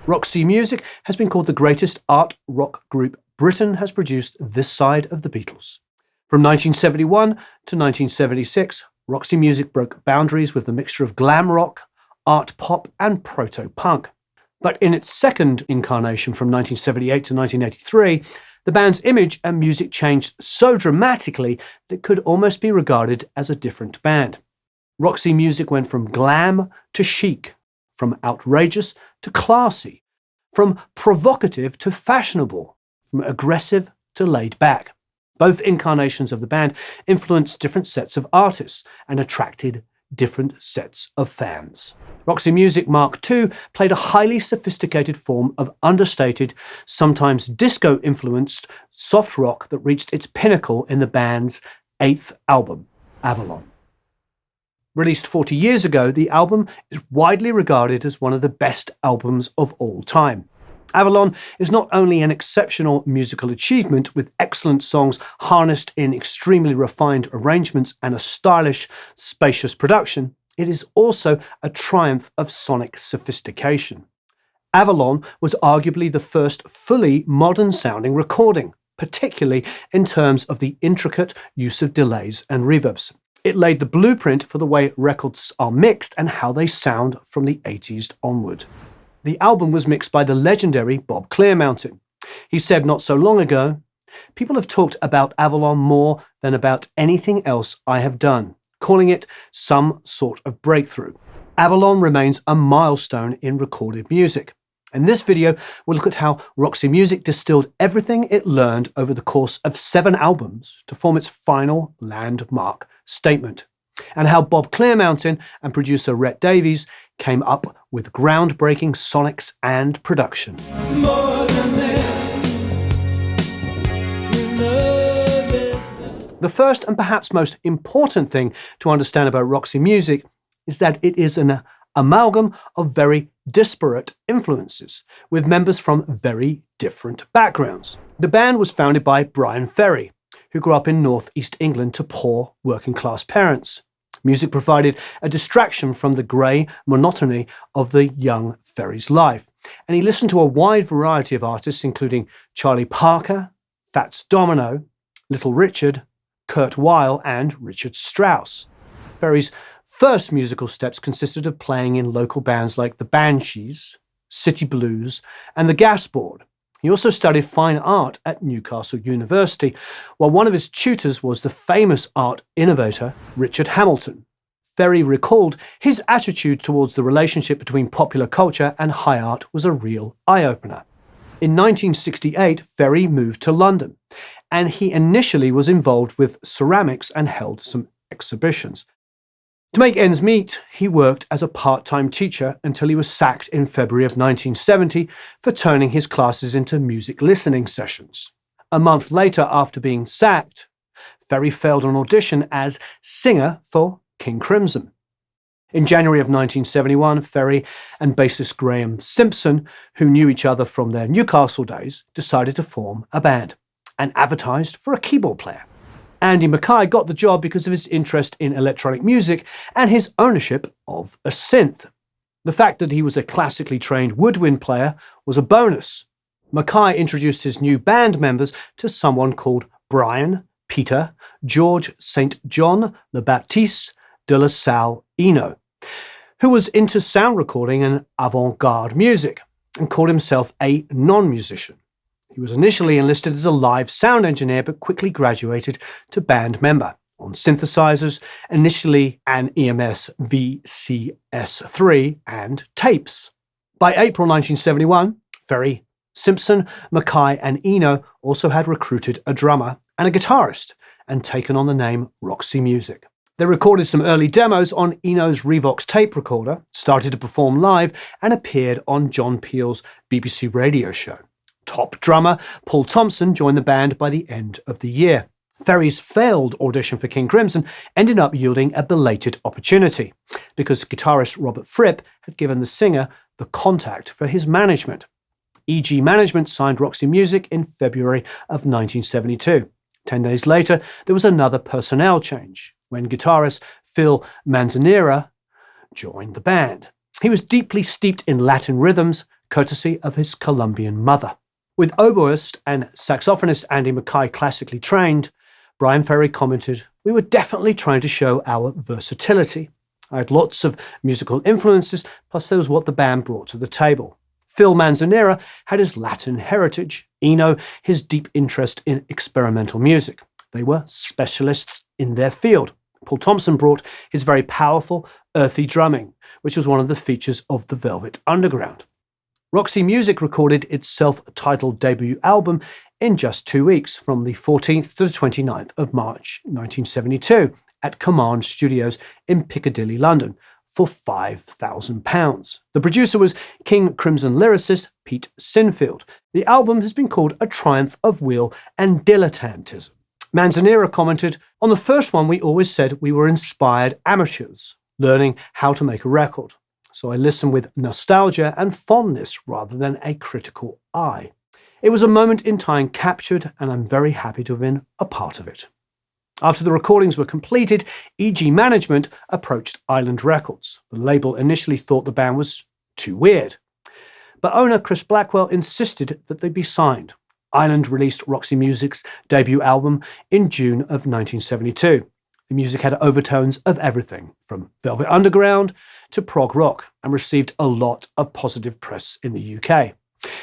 Roxy Music has been called the greatest art rock group Britain has produced this side of the Beatles. From 1971 to 1976, Roxy Music broke boundaries with the mixture of glam rock, art pop and proto-punk. But in its second incarnation from 1978 to 1983, the band's image and music changed so dramatically that it could almost be regarded as a different band. Roxy Music went from glam to chic, from outrageous to classy, from provocative to fashionable, from aggressive to laid back. Both incarnations of the band influenced different sets of artists and attracted different sets of fans. Roxy Music Mark II played a highly sophisticated form of understated, sometimes disco-influenced soft rock that reached its pinnacle in the band's 8th album, Avalon. Released 40 years ago, the album is widely regarded as one of the best albums of all time. Avalon is not only an exceptional musical achievement with excellent songs harnessed in extremely refined arrangements and a stylish, spacious production, it is also a triumph of sonic sophistication. Avalon was arguably the first fully modern-sounding recording, particularly in terms of the intricate use of delays and reverbs. It laid the blueprint for the way records are mixed and how they sound from the 80s onward. The album was mixed by the legendary Bob Clearmountain. He said not so long ago, "People have talked about Avalon more than about anything else I have done, calling it some sort of breakthrough." Avalon remains a milestone in recorded music. In this video, we'll look at how Roxy Music distilled everything it learned over the course of 7 albums to form its final landmark statement, and how Bob Clearmountain and producer Rhett Davies came up with groundbreaking sonics and production. The first and perhaps most important thing to understand about Roxy Music is that it is an amalgam of very disparate influences, with members from very different backgrounds. The band was founded by Bryan Ferry, who grew up in northeast England to poor working-class parents. Music provided a distraction from the grey monotony of the young Ferry's life, and he listened to a wide variety of artists including Charlie Parker, Fats Domino, Little Richard, Kurt Weill and Richard Strauss. Ferry's first musical steps consisted of playing in local bands like the Banshees, City Blues and the Gas Board. He also studied fine art at Newcastle University, while one of his tutors was the famous art innovator Richard Hamilton. Ferry recalled his attitude towards the relationship between popular culture and high art was a real eye-opener. In 1968, Ferry moved to London, and he initially was involved with ceramics and held some exhibitions. To make ends meet, he worked as a part-time teacher until he was sacked in February of 1970 for turning his classes into music listening sessions. A month later, after being sacked, Ferry failed an audition as singer for King Crimson. In January of 1971, Ferry and bassist Graham Simpson, who knew each other from their Newcastle days, decided to form a band and advertised for a keyboard player. Andy Mackay got the job because of his interest in electronic music and his ownership of a synth. The fact that he was a classically trained woodwind player was a bonus. Mackay introduced his new band members to someone called Brian Peter George St. John Le Baptiste de La Salle Eno, who was into sound recording and avant-garde music and called himself a non-musician. He was initially enlisted as a live sound engineer but quickly graduated to band member on synthesizers, initially an EMS VCS3 and tapes. By April 1971, Ferry, Simpson, Mackay and Eno also had recruited a drummer and a guitarist and taken on the name Roxy Music. They recorded some early demos on Eno's Revox tape recorder, started to perform live and appeared on John Peel's BBC radio show. Top drummer Paul Thompson joined the band by the end of the year. Ferry's failed audition for King Crimson ended up yielding a belated opportunity, because guitarist Robert Fripp had given the singer the contact for his management. EG Management signed Roxy Music in February of 1972. 10 days later, there was another personnel change, when guitarist Phil Manzanera joined the band. He was deeply steeped in Latin rhythms, courtesy of his Colombian mother. With oboist and saxophonist Andy Mackay classically trained, Bryan Ferry commented, "We were definitely trying to show our versatility. I had lots of musical influences, plus there was what the band brought to the table. Phil Manzanera had his Latin heritage, Eno his deep interest in experimental music. They were specialists in their field. Paul Thompson brought his very powerful, earthy drumming, which was one of the features of the Velvet Underground." Roxy Music recorded its self-titled debut album in just 2 weeks, from the 14th to the 29th of March 1972, at Command Studios in Piccadilly, London, for £5,000. The producer was King Crimson lyricist Pete Sinfield. The album has been called a triumph of wheel and dilettantism. Manzanera commented, "On the first one we always said we were inspired amateurs, learning how to make a record. So I listen with nostalgia and fondness rather than a critical eye. It was a moment in time captured, and I'm very happy to have been a part of it." After the recordings were completed, EG Management approached Island Records. The label initially thought the band was too weird, but owner Chris Blackwell insisted that they be signed. Island released Roxy Music's debut album in June of 1972. The music had overtones of everything from Velvet Underground to prog rock, and received a lot of positive press in the UK.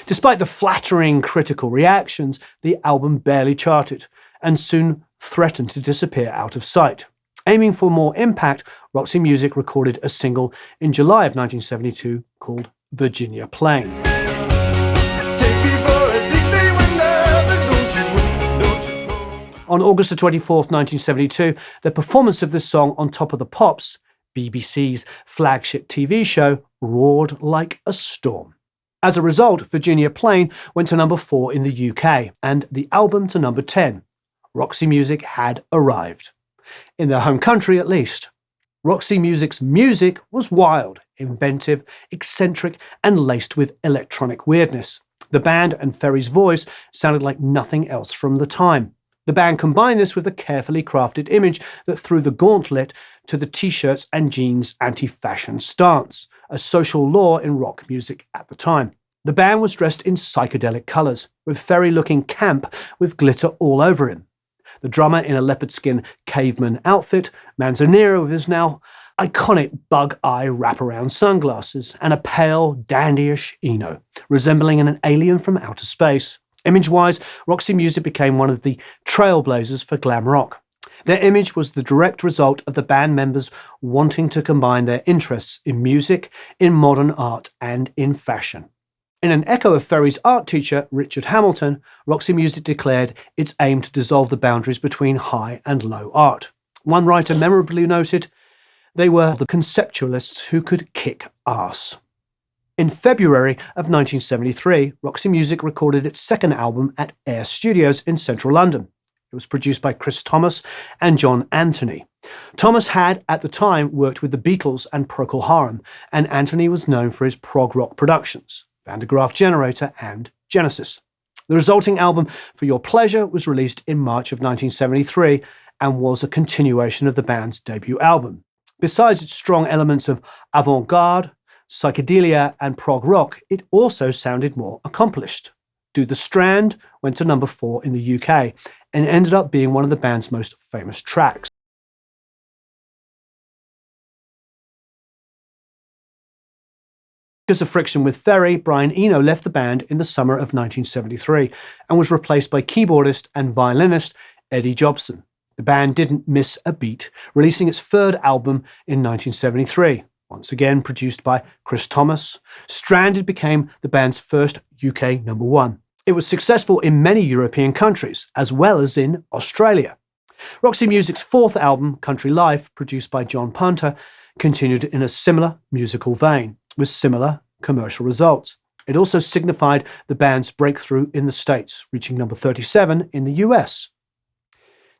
Despite the flattering critical reactions, the album barely charted and soon threatened to disappear out of sight. Aiming for more impact, Roxy Music recorded a single in July of 1972 called Virginia Plain. On August 24th, 1972, the performance of this song on Top of the Pops, BBC's flagship TV show, roared like a storm. As a result, Virginia Plain went to number 4 in the UK, and the album to number 10. Roxy Music had arrived. In their home country, at least. Roxy Music's music was wild, inventive, eccentric, and laced with electronic weirdness. The band and Ferry's voice sounded like nothing else from the time. The band combined this with a carefully crafted image that threw the gauntlet to the t-shirts and jeans anti-fashion stance, a social law in rock music at the time. The band was dressed in psychedelic colours, with Ferry looking camp with glitter all over him. The drummer in a leopard skin caveman outfit, Manzanera with his now iconic bug-eye wraparound sunglasses, and a pale, dandyish Eno, resembling an alien from outer space. Image-wise, Roxy Music became one of the trailblazers for glam rock. Their image was the direct result of the band members wanting to combine their interests in music, in modern art, and in fashion. In an echo of Ferry's art teacher, Richard Hamilton, Roxy Music declared its aim to dissolve the boundaries between high and low art. One writer memorably noted, "They were the conceptualists who could kick ass." In February of 1973, Roxy Music recorded its second album at Air Studios in central London. It was produced by Chris Thomas and John Anthony. Thomas had, at the time, worked with the Beatles and Procol Harum, and Anthony was known for his prog rock productions, Van de Graaff Generator and Genesis. The resulting album, For Your Pleasure, was released in March of 1973 and was a continuation of the band's debut album. Besides its strong elements of avant-garde, psychedelia and prog rock, it also sounded more accomplished. Do the Strand went to number 4 in the UK and ended up being one of the band's most famous tracks. Because of friction with Ferry, Brian Eno left the band in the summer of 1973 and was replaced by keyboardist and violinist Eddie Jobson. The band didn't miss a beat, releasing its third album in 1973. Once again produced by Chris Thomas, Stranded became the band's first UK number 1. It was successful in many European countries, as well as in Australia. Roxy Music's fourth album, Country Life, produced by John Punter, continued in a similar musical vein, with similar commercial results. It also signified the band's breakthrough in the States, reaching number 37 in the US.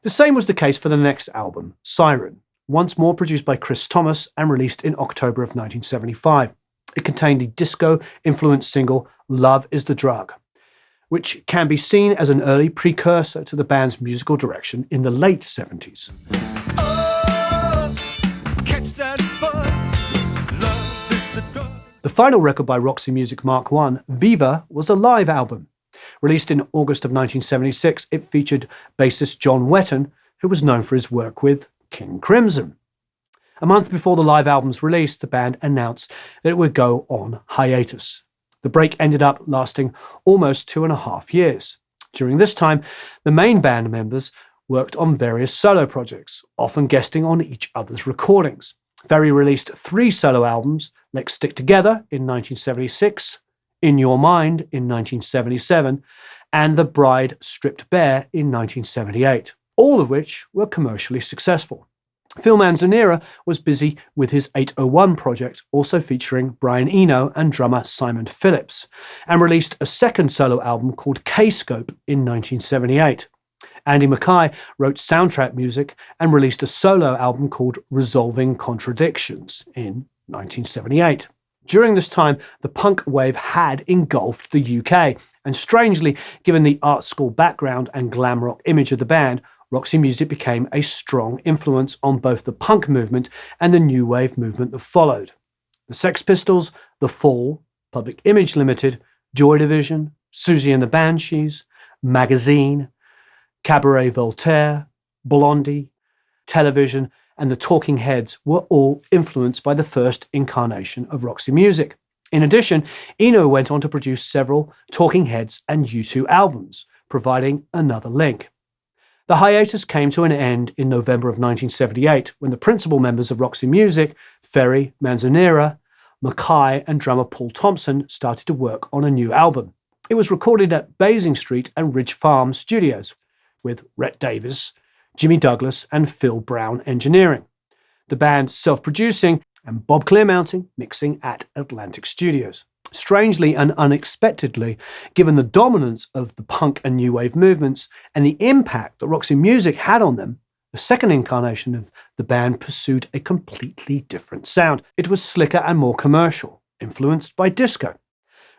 The same was the case for the next album, Siren, once more produced by Chris Thomas and released in October of 1975. It contained the disco-influenced single Love is the Drug, which can be seen as an early precursor to the band's musical direction in the late 70s. The final record by Roxy Music Mark I, Viva, was a live album. Released in August of 1976, it featured bassist John Wetton, who was known for his work with King Crimson. A month before the live album's release, the band announced that it would go on hiatus. The break ended up lasting almost 2.5 years. During this time, the main band members worked on various solo projects, often guesting on each other's recordings. Ferry released 3 solo albums: Let's Stick Together in 1976, In Your Mind in 1977, and The Bride Stripped Bare in 1978, all of which were commercially successful. Phil Manzanera was busy with his 801 project, also featuring Brian Eno and drummer Simon Phillips, and released a second solo album called K-Scope in 1978. Andy Mackay wrote soundtrack music and released a solo album called Resolving Contradictions in 1978. During this time, the punk wave had engulfed the UK, and strangely, given the art school background and glam rock image of the band, Roxy Music became a strong influence on both the punk movement and the new wave movement that followed. The Sex Pistols, The Fall, Public Image Limited, Joy Division, Susie and the Banshees, Magazine, Cabaret Voltaire, Blondie, Television, and the Talking Heads were all influenced by the first incarnation of Roxy Music. In addition, Eno went on to produce several Talking Heads and U2 albums, providing another link. The hiatus came to an end in November of 1978 when the principal members of Roxy Music, Ferry, Manzanera, Mackay and drummer Paul Thompson, started to work on a new album. It was recorded at Basing Street and Ridge Farm Studios, with Rhett Davies, Jimmy Douglas and Phil Brown engineering, the band self-producing, and Bob Clearmountain mixing at Atlantic Studios. Strangely and unexpectedly, given the dominance of the punk and new wave movements and the impact that Roxy Music had on them, the second incarnation of the band pursued a completely different sound. It was slicker and more commercial, influenced by disco.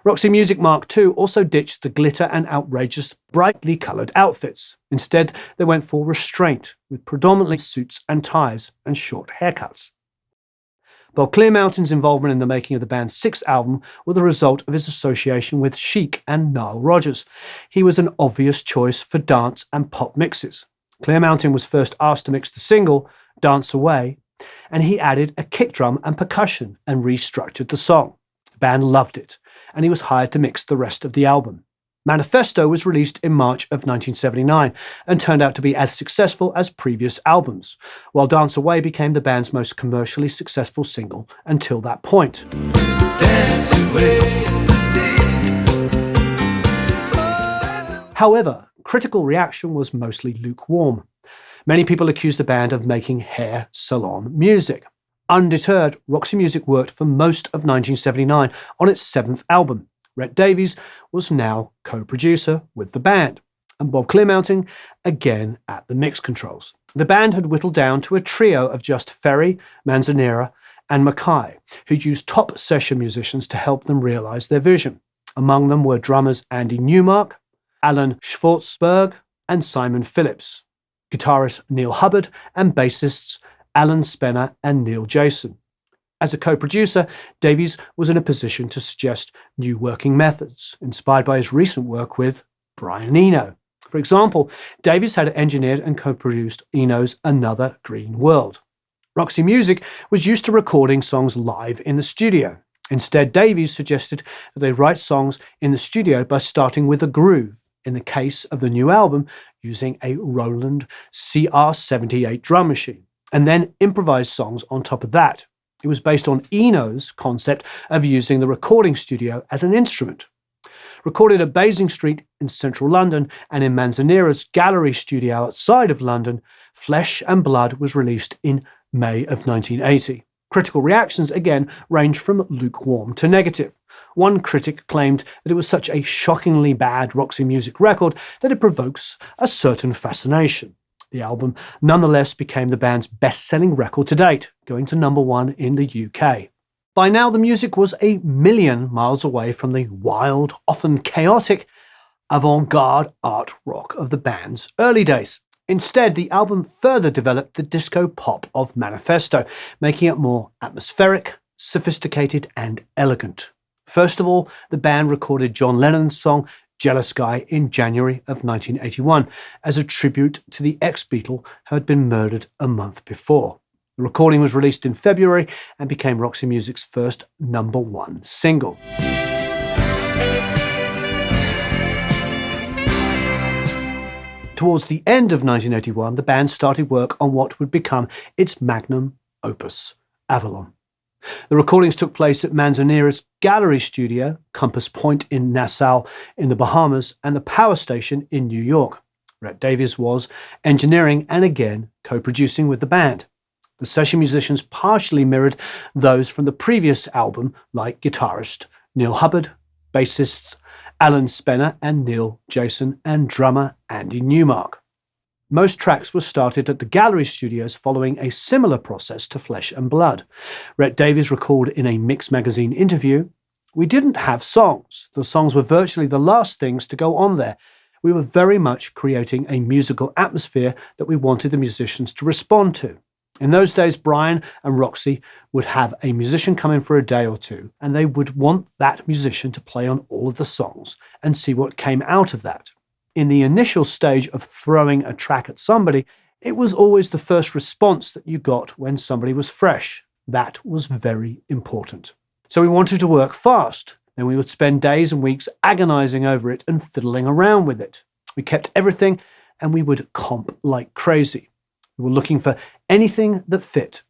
Roxy Music Mark II also ditched the glitter and outrageous, brightly coloured outfits. Instead, they went for restraint, with predominantly suits and ties and short haircuts. Bob Clearmountain's involvement in the making of the band's 6th album was the result of his association with Chic and Nile Rodgers. He was an obvious choice for dance and pop mixes. Clearmountain was first asked to mix the single, Dance Away, and he added a kick drum and percussion and restructured the song. The band loved it, and he was hired to mix the rest of the album. Manifesto was released in March of 1979 and turned out to be as successful as previous albums, while Dance Away became the band's most commercially successful single until that point. However, critical reaction was mostly lukewarm. Many people accused the band of making hair salon music. Undeterred, Roxy Music worked for most of 1979 on its 7th album. Rhett Davies was now co-producer with the band, and Bob Clearmountain again at the mix controls. The band had whittled down to a trio of just Ferry, Manzanera, and Mackay, who used top session musicians to help them realise their vision. Among them were drummers Andy Newmark, Alan Schwartzberg, and Simon Phillips, guitarist Neil Hubbard, and bassists Alan Spenner and Neil Jason. As a co-producer, Davies was in a position to suggest new working methods, inspired by his recent work with Brian Eno. For example, Davies had engineered and co-produced Eno's Another Green World. Roxy Music was used to recording songs live in the studio. Instead, Davies suggested that they write songs in the studio by starting with a groove, in the case of the new album, using a Roland CR78 drum machine, and then improvise songs on top of that. It was based on Eno's concept of using the recording studio as an instrument. Recorded at Basing Street in central London and in Manzanera's gallery studio outside of London, Flesh and Blood was released in May of 1980. Critical reactions again ranged from lukewarm to negative. One critic claimed that it was such a shockingly bad Roxy Music record that it provokes a certain fascination. The album nonetheless became the band's best-selling record to date, going to #1 in the UK. By now, the music was a million miles away from the wild, often chaotic, avant-garde art rock of the band's early days. Instead, the album further developed the disco pop of Manifesto, making it more atmospheric, sophisticated and elegant. First of all, the band recorded John Lennon's song Jealous Guy in January of 1981 as a tribute to the ex-Beatle who had been murdered a month before. The recording was released in February and became Roxy Music's first #1 single. Towards the end of 1981, the band started work on what would become its magnum opus, Avalon. The recordings took place at Manzanera's Gallery Studio, Compass Point in Nassau in the Bahamas, and the Power Station in New York. Rhett Davies was engineering and again co-producing with the band. The session musicians partially mirrored those from the previous album, like guitarist Neil Hubbard, bassists Alan Spenner and Neil Jason, and drummer Andy Newmark. Most tracks were started at the Gallery Studios following a similar process to Flesh and Blood. Rhett Davies recalled in a Mix magazine interview, "We didn't have songs. The songs were virtually the last things to go on there. We were very much creating a musical atmosphere that we wanted the musicians to respond to. In those days, Brian and Roxy would have a musician come in for a day or two, and they would want that musician to play on all of the songs and see what came out of that. In the initial stage of throwing a track at somebody, it was always the first response that you got when somebody was fresh. That was very important. So we wanted to work fast. Then we would spend days and weeks agonizing over it and fiddling around with it. We kept everything and we would comp like crazy. We were looking for anything that fit.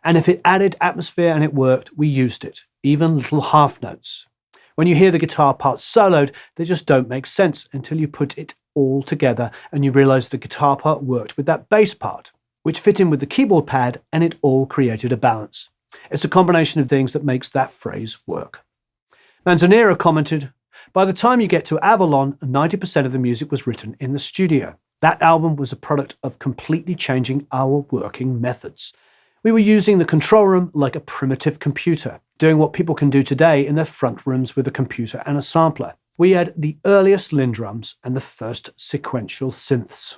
And if it added atmosphere and it worked, we used it, even little half notes. When you hear the guitar parts soloed, they just don't make sense until you put it all together and you realize the guitar part worked with that bass part, which fit in with the keyboard pad, and it all created a balance. It's a combination of things that makes that phrase work." Manzanera commented, "By the time you get to Avalon, 90% of the music was written in the studio. That album was a product of completely changing our working methods. We were using the control room like a primitive computer, doing what people can do today in their front rooms with a computer and a sampler. We had the earliest Lindrums and the first sequential synths."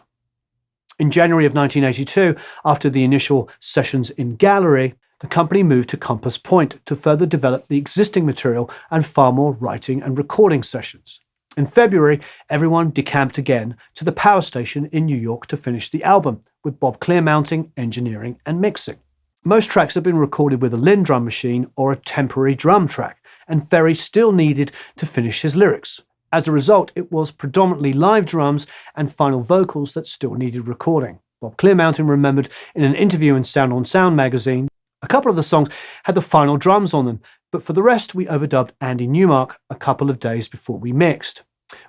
In January of 1982, after the initial sessions in Gallery, the company moved to Compass Point to further develop the existing material and far more writing and recording sessions. In February, everyone decamped again to the Power Station in New York to finish the album, with Bob Clearmounting, engineering and mixing. Most tracks had been recorded with a Lindrum machine or a temporary drum track, and Ferry still needed to finish his lyrics. As a result, it was predominantly live drums and final vocals that still needed recording. Bob Clearmounting remembered in an interview in Sound on Sound magazine, "A couple of the songs had the final drums on them, but for the rest we overdubbed Andy Newmark a couple of days before we mixed.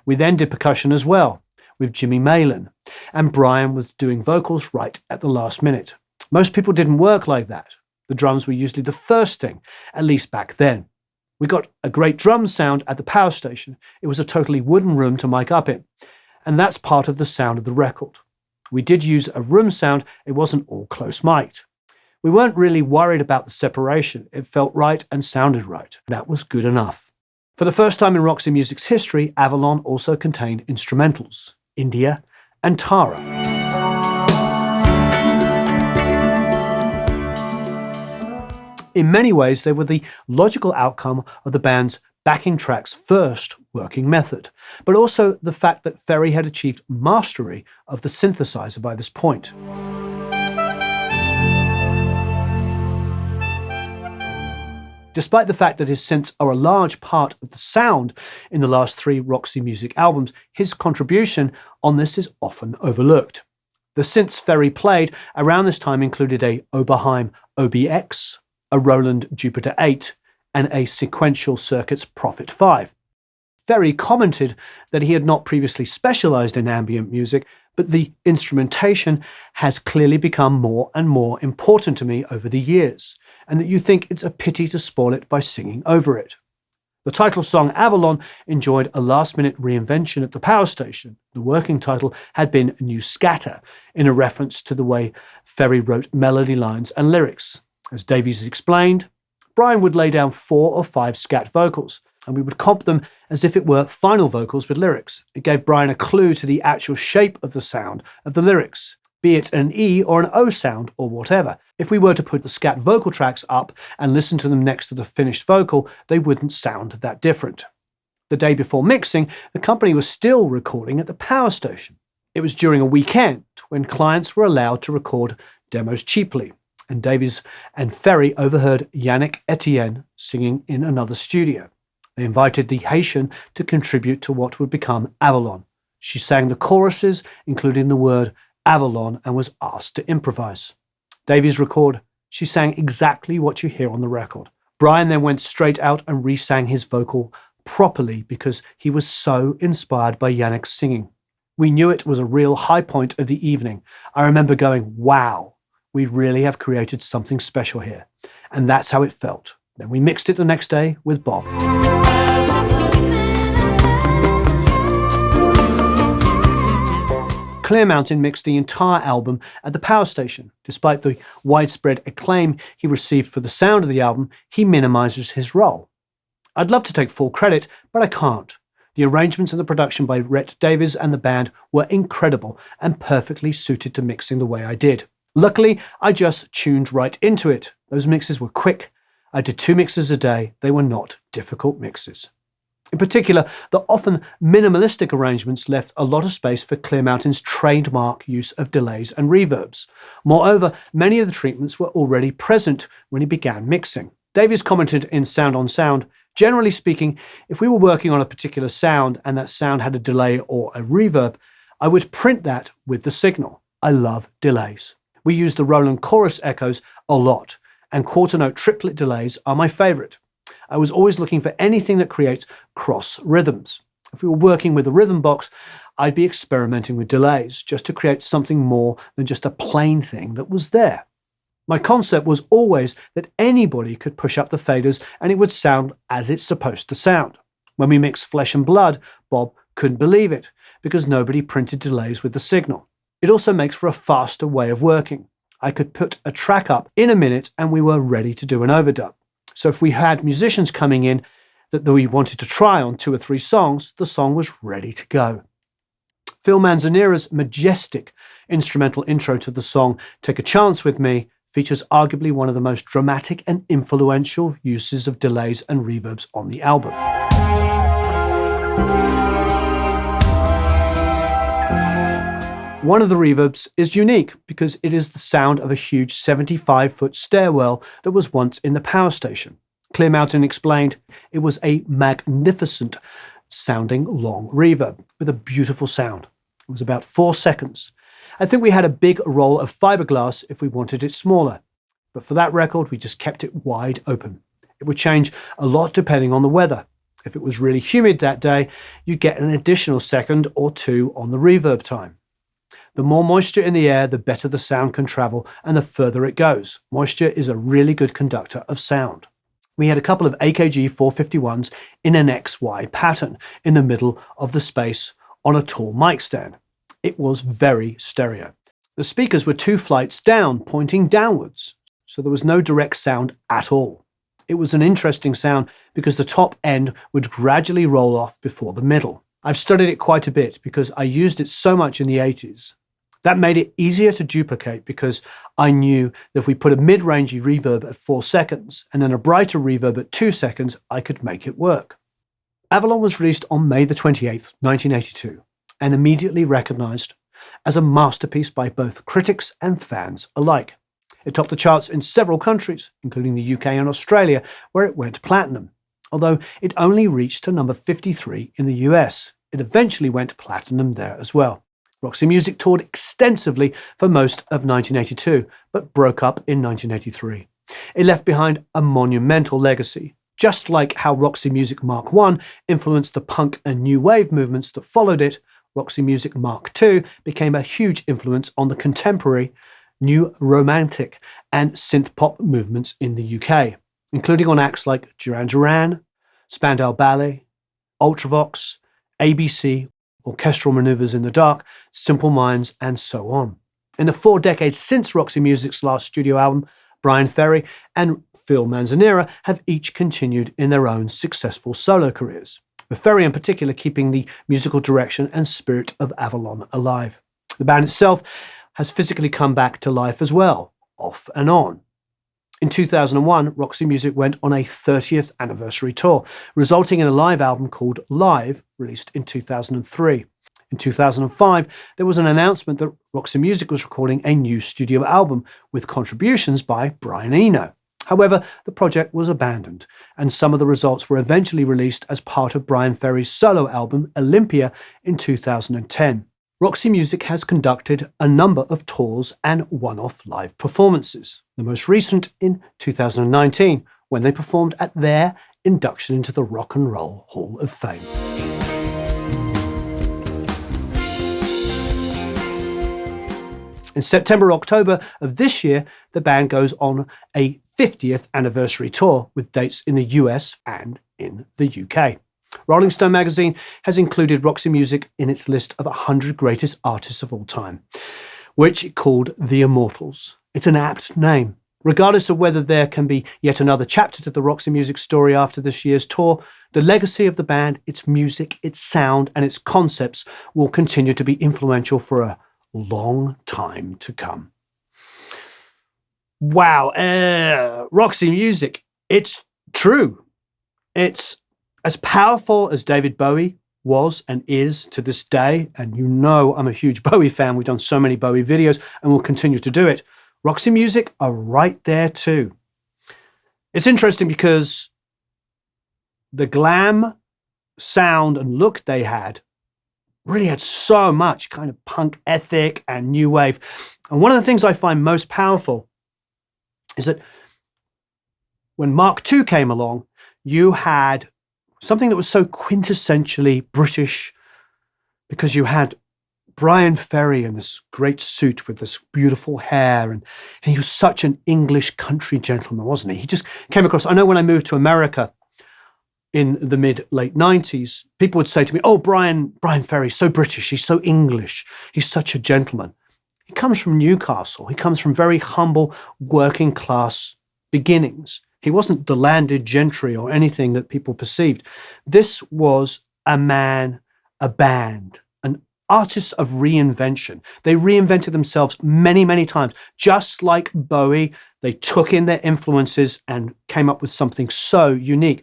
We then did percussion as well, with Jimmy Malin, and Brian was doing vocals right at the last minute. Most people didn't work like that. The drums were usually the first thing, at least back then. We got a great drum sound at the Power Station. It was a totally wooden room to mic up in, and that's part of the sound of the record. We did use a room sound, it wasn't all close mic'd. We weren't really worried about the separation. It felt right and sounded right. That was good enough." For the first time in Roxy Music's history, Avalon also contained instrumentals, India and Tara. In many ways, they were the logical outcome of the band's backing tracks first working method, but also the fact that Ferry had achieved mastery of the synthesizer by this point. Despite the fact that his synths are a large part of the sound in the last 3 Roxy Music albums, his contribution on this is often overlooked. The synths Ferry played around this time included a Oberheim OBX, a Roland Jupiter 8, and a Sequential Circuits Prophet 5. Ferry commented that he had not previously specialized in ambient music, but the instrumentation has clearly become more and more important to me over the years, and that you think it's a pity to spoil it by singing over it. The title song Avalon enjoyed a last-minute reinvention at the Power Station. The working title had been New Scatter, in a reference to the way Ferry wrote melody lines and lyrics. As Davies explained, Brian would lay down 4 or 5 scat vocals, and we would comp them as if it were final vocals with lyrics. It gave Brian a clue to the actual shape of the sound of the lyrics. be it an E or an O sound or whatever. If we were to put the scat vocal tracks up and listen to them next to the finished vocal, they wouldn't sound that different. The day before mixing, the company was still recording at the power station. It was during a weekend when clients were allowed to record demos cheaply, and Davies and Ferry overheard Yannick Etienne singing in another studio. They invited the Haitian to contribute to what would become Avalon. She sang the choruses, including the word Avalon, and was asked to improvise. Davies recorded, she sang exactly what you hear on the record. Brian then went straight out and re-sang his vocal properly because he was so inspired by Yannick's singing. We knew it was a real high point of the evening. I remember going, wow, we really have created something special here. And that's how it felt. Then we mixed it the next day with Bob. Clear Mountain mixed the entire album at the power station. Despite the widespread acclaim he received for the sound of the album, he minimizes his role. I'd love to take full credit, but I can't. The arrangements and the production by Rhett Davies and the band were incredible and perfectly suited to mixing the way I did. Luckily, I just tuned right into it. Those mixes were quick. I did 2 mixes a day. They were not difficult mixes. In particular, the often minimalistic arrangements left a lot of space for Clear Mountain's trademark use of delays and reverbs. Moreover, many of the treatments were already present when he began mixing. Davies commented in Sound on Sound, generally speaking, if we were working on a particular sound and that sound had a delay or a reverb, I would print that with the signal. I love delays. We use the Roland chorus echoes a lot, and quarter note triplet delays are my favorite. I was always looking for anything that creates cross rhythms. If we were working with a rhythm box, I'd be experimenting with delays just to create something more than just a plain thing that was there. My concept was always that anybody could push up the faders and it would sound as it's supposed to sound. When we mixed Flesh and Blood, Bob couldn't believe it because nobody printed delays with the signal. It also makes for a faster way of working. I could put a track up in a minute and we were ready to do an overdub. So if we had musicians coming in that we wanted to try on 2 or 3 songs, the song was ready to go. Phil Manzanera's majestic instrumental intro to the song Take a Chance With Me features arguably one of the most dramatic and influential uses of delays and reverbs on the album. One of the reverbs is unique because it is the sound of a huge 75-foot stairwell that was once in the power station. Clear Mountain explained, it was a magnificent sounding long reverb with a beautiful sound. It was about 4 seconds. I think we had a big roll of fiberglass if we wanted it smaller, but for that record we just kept it wide open. It would change a lot depending on the weather. If it was really humid that day, you'd get an additional second or 2 on the reverb time. The more moisture in the air, the better the sound can travel and the further it goes. Moisture is a really good conductor of sound. We had a couple of AKG 451s in an XY pattern in the middle of the space on a tall mic stand. It was very stereo. The speakers were 2 flights down, pointing downwards, so there was no direct sound at all. It was an interesting sound because the top end would gradually roll off before the middle. I've studied it quite a bit because I used it so much in the 80s. That made it easier to duplicate because I knew that if we put a mid-rangey reverb at 4 seconds and then a brighter reverb at 2 seconds, I could make it work. Avalon was released on May the 28th, 1982, and immediately recognized as a masterpiece by both critics and fans alike. It topped the charts in several countries, including the UK and Australia, where it went platinum. Although it only reached to number 53 in the US, it eventually went platinum there as well. Roxy Music toured extensively for most of 1982, but broke up in 1983. It left behind a monumental legacy. Just like how Roxy Music Mark I influenced the punk and new wave movements that followed it, Roxy Music Mark II became a huge influence on the contemporary, new romantic and synth-pop movements in the UK, including on acts like Duran Duran, Spandau Ballet, Ultravox, ABC, Orchestral Manoeuvres in the Dark, Simple Minds, and so on. In the 4 decades since Roxy Music's last studio album, Bryan Ferry and Phil Manzanera have each continued in their own successful solo careers, with Ferry in particular keeping the musical direction and spirit of Avalon alive. The band itself has physically come back to life as well, off and on. In 2001, Roxy Music went on a 30th anniversary tour, resulting in a live album called Live, released in 2003. In 2005, there was an announcement that Roxy Music was recording a new studio album with contributions by Brian Eno. However, the project was abandoned, and some of the results were eventually released as part of Bryan Ferry's solo album Olympia in 2010. Roxy Music has conducted a number of tours and one-off live performances, the most recent in 2019, when they performed at their induction into the Rock and Roll Hall of Fame. In September-October of this year, the band goes on a 50th anniversary tour with dates in the US and in the UK. Rolling Stone magazine has included Roxy Music in its list of 100 greatest artists of all time, which it called The Immortals. It's an apt name. Regardless of whether there can be yet another chapter to the Roxy Music story after this year's tour, the legacy of the band, its music, its sound, and its concepts will continue to be influential for a long time to come. Wow, Roxy Music, it's true. It's as powerful as David Bowie was and is to this day, and you know I'm a huge Bowie fan. We've done so many Bowie videos and we'll continue to do it. Roxy Music are right there too. It's interesting because the glam sound and look they had really had so much kind of punk ethic and new wave. And one of the things I find most powerful is that when Mark II came along, you had something that was so quintessentially British, because you had Bryan Ferry in this great suit with this beautiful hair, and he was such an English country gentleman, wasn't he? He just came across, I know when I moved to America in the mid-late 90s, people would say to me, oh, Bryan Ferry's so British, he's so English, he's such a gentleman. He comes from Newcastle, he comes from very humble working class beginnings. He wasn't the landed gentry or anything that people perceived. This was a man, a band, an artist of reinvention. They reinvented themselves many, many times. Just like Bowie, they took in their influences and came up with something so unique.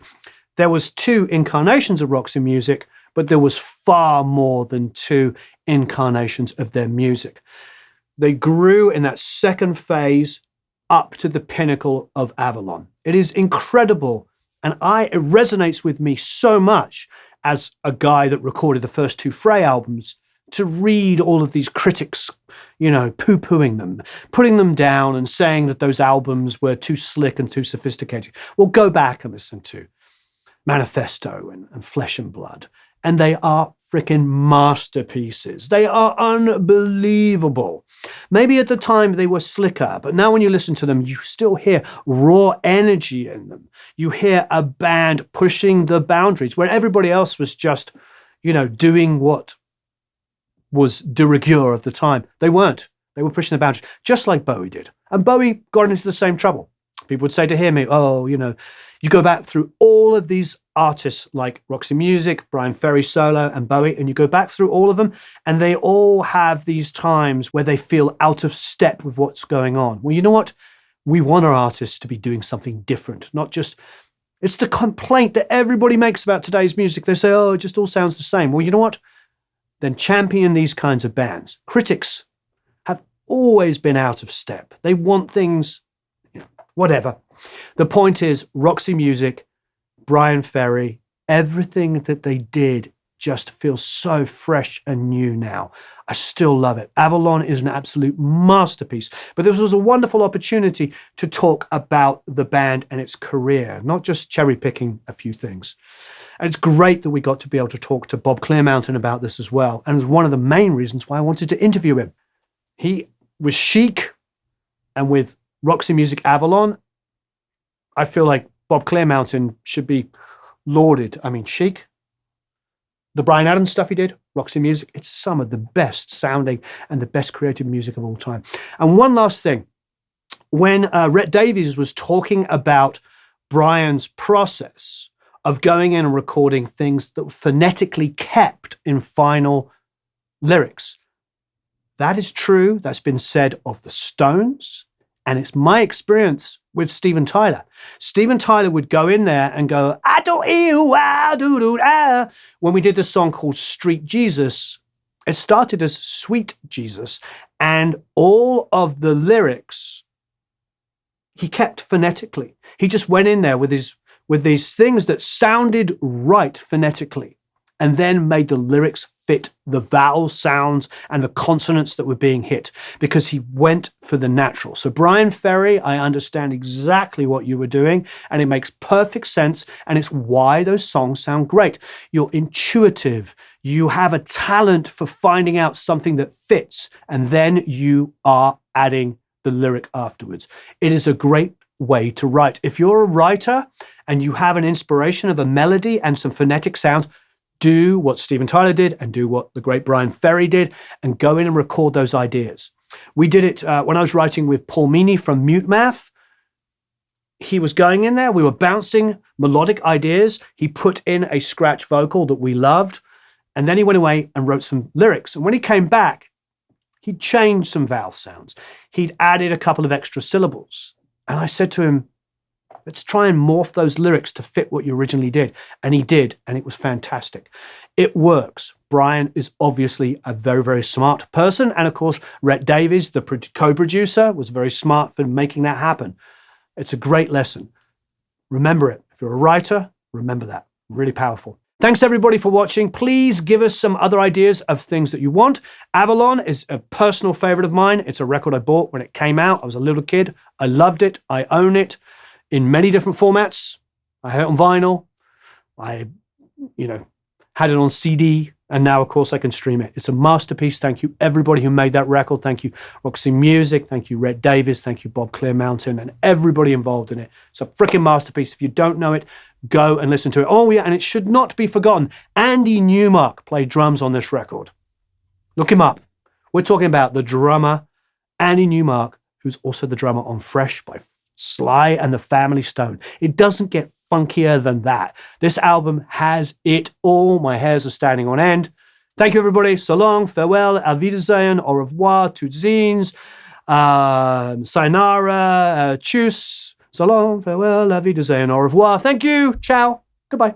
There was 2 incarnations of Roxy Music, but there was far more than 2 incarnations of their music. They grew in that second phase up to the pinnacle of Avalon. It is incredible, and it resonates with me so much as a guy that recorded the first 2 Frey albums, to read all of these critics, poo-pooing them, putting them down and saying that those albums were too slick and too sophisticated. Well, go back and listen to Manifesto and Flesh and Blood, and they are freaking masterpieces. They are unbelievable. Maybe at the time they were slicker, but now when you listen to them, you still hear raw energy in them. You hear a band pushing the boundaries where everybody else was just, doing what was de rigueur of the time. They weren't. They were pushing the boundaries, just like Bowie did. And Bowie got into the same trouble. People would say to hear me, you go back through all of these artists like Roxy Music, Bryan Ferry solo, and Bowie, and you go back through all of them, and they all have these times where they feel out of step with what's going on. Well, you know what? We want our artists to be doing something different, not just... It's the complaint that everybody makes about today's music. They say, it just all sounds the same. Well, you know what? Then champion these kinds of bands. Critics have always been out of step. They want things... whatever. The point is, Roxy Music, Bryan Ferry, everything that they did just feels so fresh and new now. I still love it. Avalon is an absolute masterpiece. But this was a wonderful opportunity to talk about the band and its career, not just cherry-picking a few things. And it's great that we got to be able to talk to Bob Clearmountain about this as well. And it was one of the main reasons why I wanted to interview him. He was Chic, and with Roxy Music Avalon, I feel like Bob Clearmountain should be lauded. I mean, Chic, the Bryan Adams stuff he did, Roxy Music, it's some of the best sounding and the best creative music of all time. And one last thing, when Rhett Davies was talking about Bryan's process of going in and recording things that were phonetically kept in final lyrics, That is true. That's been said of the Stones. And it's my experience with Steven Tyler. Steven Tyler would go in there and go, I don't hear wow, doo doo ah. When we did the song called Street Jesus, it started as Sweet Jesus. And all of the lyrics, he kept phonetically. He just went in there with these things that sounded right phonetically, and then made the lyrics fit the vowel sounds and the consonants that were being hit, because he went for the natural. So Bryan Ferry, I understand exactly what you were doing, and it makes perfect sense, and it's why those songs sound great. You're intuitive. You have a talent for finding out something that fits, and then you are adding the lyric afterwards. It is a great way to write. If you're a writer and you have an inspiration of a melody and some phonetic sounds, do what Steven Tyler did and do what the great Bryan Ferry did and go in and record those ideas. We did it when I was writing with Paul Meany from Mute Math. He was going in there. We were bouncing melodic ideas. He put in a scratch vocal that we loved. And then he went away and wrote some lyrics. And when he came back, he'd changed some vowel sounds. He'd added a couple of extra syllables. And I said to him, let's try and morph those lyrics to fit what you originally did. And he did, and it was fantastic. It works. Bryan is obviously a very, very smart person. And of course, Rhett Davies, the co-producer, was very smart for making that happen. It's a great lesson. Remember it. If you're a writer, remember that. Really powerful. Thanks everybody for watching. Please give us some other ideas of things that you want. Avalon is a personal favorite of mine. It's a record I bought when it came out. I was a little kid. I loved it. I own it in many different formats. I had it on vinyl. I, had it on CD. And now, of course, I can stream it. It's a masterpiece. Thank you, everybody who made that record. Thank you, Roxy Music. Thank you, Rhett Davies. Thank you, Bob Clearmountain, and everybody involved in it. It's a freaking masterpiece. If you don't know it, go and listen to it. Oh, yeah, and it should not be forgotten. Andy Newmark played drums on this record. Look him up. We're talking about the drummer, Andy Newmark, who's also the drummer on Fresh by Sly and the Family Stone. It doesn't get funkier than that. This album has it all. My hairs are standing on end. Thank you, everybody. So long, farewell, auf Wiedersehen, au revoir, tout zines, sayonara, tschüss, so long, farewell, auf Wiedersehen, au revoir. Thank you. Ciao. Goodbye.